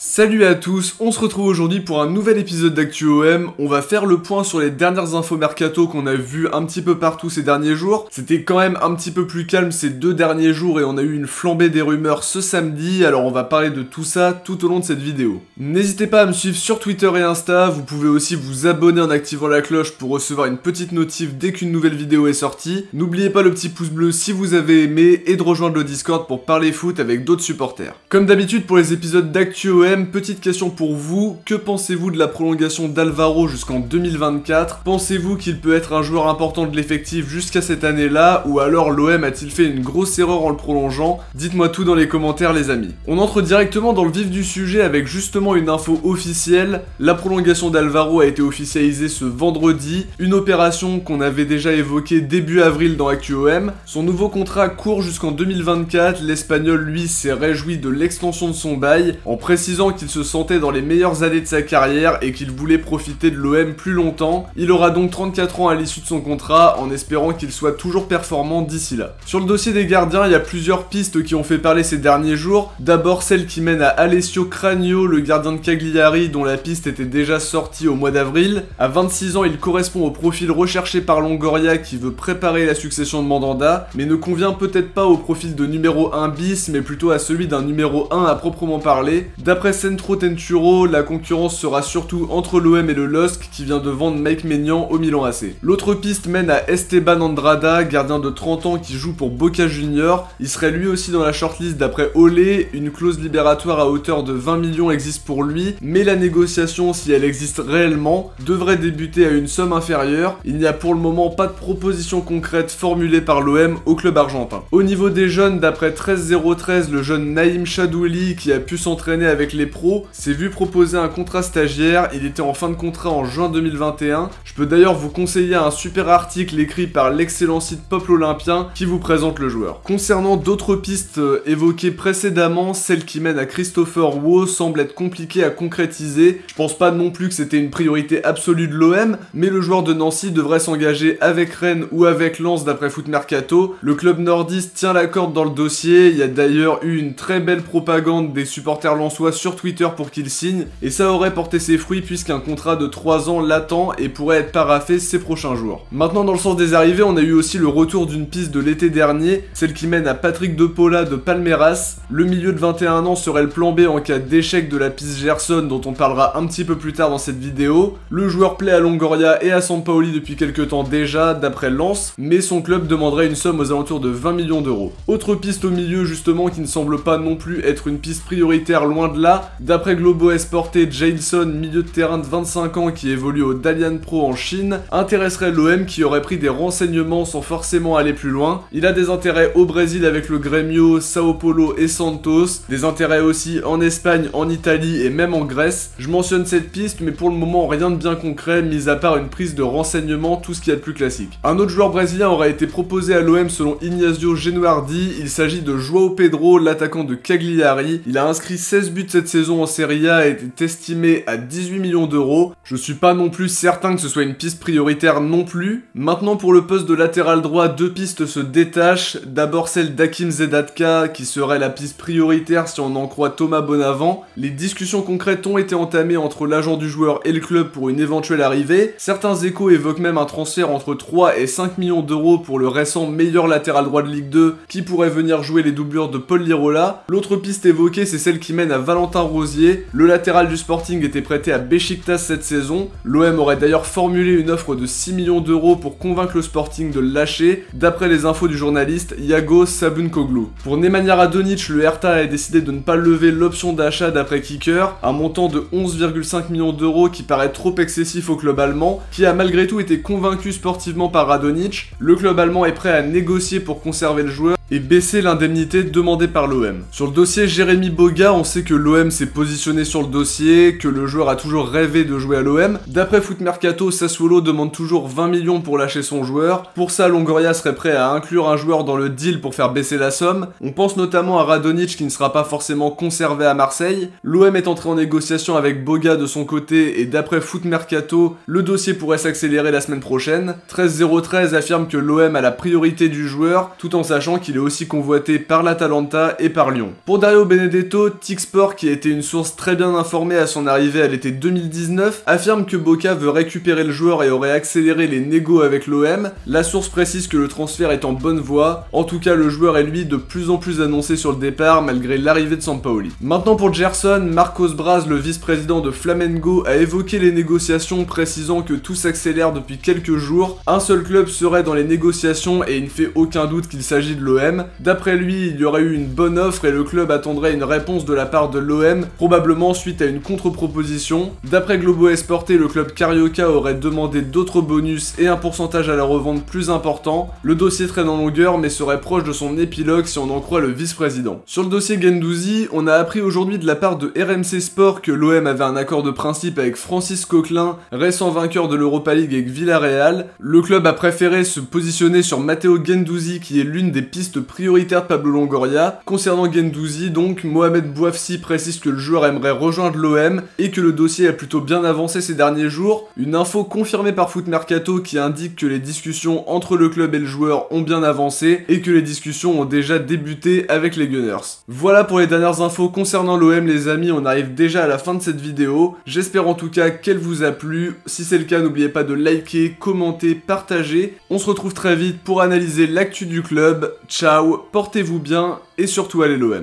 Salut à tous, on se retrouve aujourd'hui pour un nouvel épisode d'ActuOM. On va faire le point sur les dernières infos mercato qu'on a vues un petit peu partout ces derniers jours. C'était quand même un petit peu plus calme ces 2 derniers jours et on a eu une flambée des rumeurs ce samedi, alors on va parler de tout ça tout au long de cette vidéo. N'hésitez pas à me suivre sur Twitter et Insta, vous pouvez aussi vous abonner en activant la cloche pour recevoir une petite notif dès qu'une nouvelle vidéo est sortie. N'oubliez pas le petit pouce bleu si vous avez aimé et de rejoindre le Discord pour parler foot avec d'autres supporters. Comme d'habitude pour les épisodes d'ActuOM, petite question pour vous, que pensez-vous de la prolongation d'Alvaro jusqu'en 2024? Pensez-vous qu'il peut être un joueur important de l'effectif jusqu'à cette année-là, ou alors l'OM a-t-il fait une grosse erreur en le prolongeant? Dites-moi tout dans les commentaires les amis. On entre directement dans le vif du sujet avec justement une info officielle. La prolongation d'Alvaro a été officialisée ce vendredi, une opération qu'on avait déjà évoquée début avril dans ActuOM. Son nouveau contrat court jusqu'en 2024, l'Espagnol lui s'est réjoui de l'extension de son bail, en précisant qu'il se sentait dans les meilleures années de sa carrière et qu'il voulait profiter de l'OM plus longtemps. Il aura donc 34 ans à l'issue de son contrat, en espérant qu'il soit toujours performant d'ici là. Sur le dossier des gardiens, il y a plusieurs pistes qui ont fait parler ces derniers jours. D'abord celle qui mène à Alessio Cragno, le gardien de Cagliari, dont la piste était déjà sortie au mois d'avril. À 26 ans, il correspond au profil recherché par Longoria qui veut préparer la succession de Mandanda, mais ne convient peut-être pas au profil de numéro 1 bis, mais plutôt à celui d'un numéro 1 à proprement parler. D'après Centro Tenturo, la concurrence sera surtout entre l'OM et le LOSC qui vient de vendre Mike Maignan au Milan AC. L'autre piste mène à Esteban Andrada, gardien de 30 ans qui joue pour Boca Juniors. Il serait lui aussi dans la shortlist d'après Olé, une clause libératoire à hauteur de 20 millions existe pour lui, mais la négociation, si elle existe réellement, devrait débuter à une somme inférieure. Il n'y a pour le moment pas de proposition concrète formulée par l'OM au club argentin. Au niveau des jeunes, d'après 13-0-13, le jeune Naïm Chadouli qui a pu s'entraîner avec les pros s'est vu proposer un contrat stagiaire. Il était en fin de contrat en juin 2021. Je peux d'ailleurs vous conseiller un super article écrit par l'excellent site Peuple Olympien qui vous présente le joueur. Concernant d'autres pistes évoquées précédemment, celle qui mène à Christopher Wo semble être compliquée à concrétiser. Je pense pas non plus que c'était une priorité absolue de l'OM, mais le joueur de Nancy devrait s'engager avec Rennes ou avec Lens d'après Foot Mercato. Le club nordiste tient la corde dans le dossier. Il y a d'ailleurs eu une très belle propagande des supporters lensois sur Twitter pour qu'il signe, et ça aurait porté ses fruits puisqu'un contrat de 3 ans l'attend et pourrait être paraphé ces prochains jours. Maintenant dans le sens des arrivées, on a eu aussi le retour d'une piste de l'été dernier, celle qui mène à Patrick De Paula de Palmeiras. Le milieu de 21 ans serait le plan B en cas d'échec de la piste Gerson dont on parlera un petit peu plus tard dans cette vidéo. Le joueur plaît à Longoria et à Sampaoli depuis quelques temps déjà d'après Lens, mais son club demanderait une somme aux alentours de 20 millions d'euros. Autre piste au milieu justement qui ne semble pas non plus être une piste prioritaire loin de là. D'après Globo Esporte, Jailson, milieu de terrain de 25 ans qui évolue au Dalian Pro en Chine, intéresserait l'OM qui aurait pris des renseignements sans forcément aller plus loin. Il a des intérêts au Brésil avec le Grêmio, Sao Paulo et Santos, des intérêts aussi en Espagne, en Italie et même en Grèce. Je mentionne cette piste mais pour le moment rien de bien concret, mis à part une prise de renseignements, tout ce qu'il y a de plus classique. Un autre joueur brésilien aurait été proposé à l'OM selon Ignacio Genuardi, il s'agit de João Pedro, l'attaquant de Cagliari. Il a inscrit 16 buts cette saison en Serie A et est estimé à 18 millions d'euros. Je suis pas non plus certain que ce soit une piste prioritaire non plus. Maintenant pour le poste de latéral droit, 2 pistes se détachent. D'abord celle d'Hakim Zedatka qui serait la piste prioritaire si on en croit Thomas Bonavent. Les discussions concrètes ont été entamées entre l'agent du joueur et le club pour une éventuelle arrivée. Certains échos évoquent même un transfert entre 3 et 5 millions d'euros pour le récent meilleur latéral droit de Ligue 2 qui pourrait venir jouer les doublures de Paul Lirola. L'autre piste évoquée c'est celle qui mène à Valentin Rosier. Le latéral du Sporting était prêté à Beşiktaş cette saison. L'OM aurait d'ailleurs formulé une offre de 6 millions d'euros pour convaincre le Sporting de le lâcher, d'après les infos du journaliste Iago Sabunkoglu. Pour Nemanja Radonjic, le Hertha a décidé de ne pas lever l'option d'achat d'après Kicker, un montant de 11,5 millions d'euros qui paraît trop excessif au club allemand, qui a malgré tout été convaincu sportivement par Radonjic. Le club allemand est prêt à négocier pour conserver le joueur et baisser l'indemnité demandée par l'OM. Sur le dossier Jérémy Boga, on sait que l'OM s'est positionné sur le dossier, que le joueur a toujours rêvé de jouer à l'OM. D'après Foot Mercato, Sassuolo demande toujours 20 millions pour lâcher son joueur. Pour ça, Longoria serait prêt à inclure un joueur dans le deal pour faire baisser la somme. On pense notamment à Radonjic qui ne sera pas forcément conservé à Marseille. L'OM est entré en négociation avec Boga de son côté et d'après Foot Mercato, le dossier pourrait s'accélérer la semaine prochaine. 13-0-13 affirme que l'OM a la priorité du joueur tout en sachant qu'il qu'il est aussi convoité par l'Atalanta et par Lyon. Pour Dario Benedetto, Tixport, qui a été une source très bien informée à son arrivée à l'été 2019, affirme que Boca veut récupérer le joueur et aurait accéléré les négos avec l'OM. La source précise que le transfert est en bonne voie. En tout cas, le joueur est lui de plus en plus annoncé sur le départ malgré l'arrivée de Sampaoli. Maintenant pour Gerson, Marcos Braz, le vice-président de Flamengo, a évoqué les négociations, précisant que tout s'accélère depuis quelques jours. Un seul club serait dans les négociations et il ne fait aucun doute qu'il s'agit de l'OM. D'après lui, il y aurait eu une bonne offre et le club attendrait une réponse de la part de l'OM, probablement suite à une contre-proposition. D'après Globo Esporte, le club Carioca aurait demandé d'autres bonus et un pourcentage à la revente plus important. Le dossier traîne en longueur mais serait proche de son épilogue si on en croit le vice-président. Sur le dossier Guendouzi, on a appris aujourd'hui de la part de RMC Sport que l'OM avait un accord de principe avec Francis Coquelin, récent vainqueur de l'Europa League avec Villarreal. Le club a préféré se positionner sur Matteo Guendouzi qui est l'une des pistes prioritaires de Pablo Longoria. Concernant Guendouzi, donc, Mohamed Bouafsi précise que le joueur aimerait rejoindre l'OM et que le dossier a plutôt bien avancé ces derniers jours. Une info confirmée par Foot Mercato qui indique que les discussions entre le club et le joueur ont bien avancé et que les discussions ont déjà débuté avec les Gunners. Voilà pour les dernières infos concernant l'OM les amis, on arrive déjà à la fin de cette vidéo. J'espère en tout cas qu'elle vous a plu. Si c'est le cas, n'oubliez pas de liker, commenter, partager. On se retrouve très vite pour analyser l'actu du club. Ciao, portez-vous bien et surtout allez l'OM.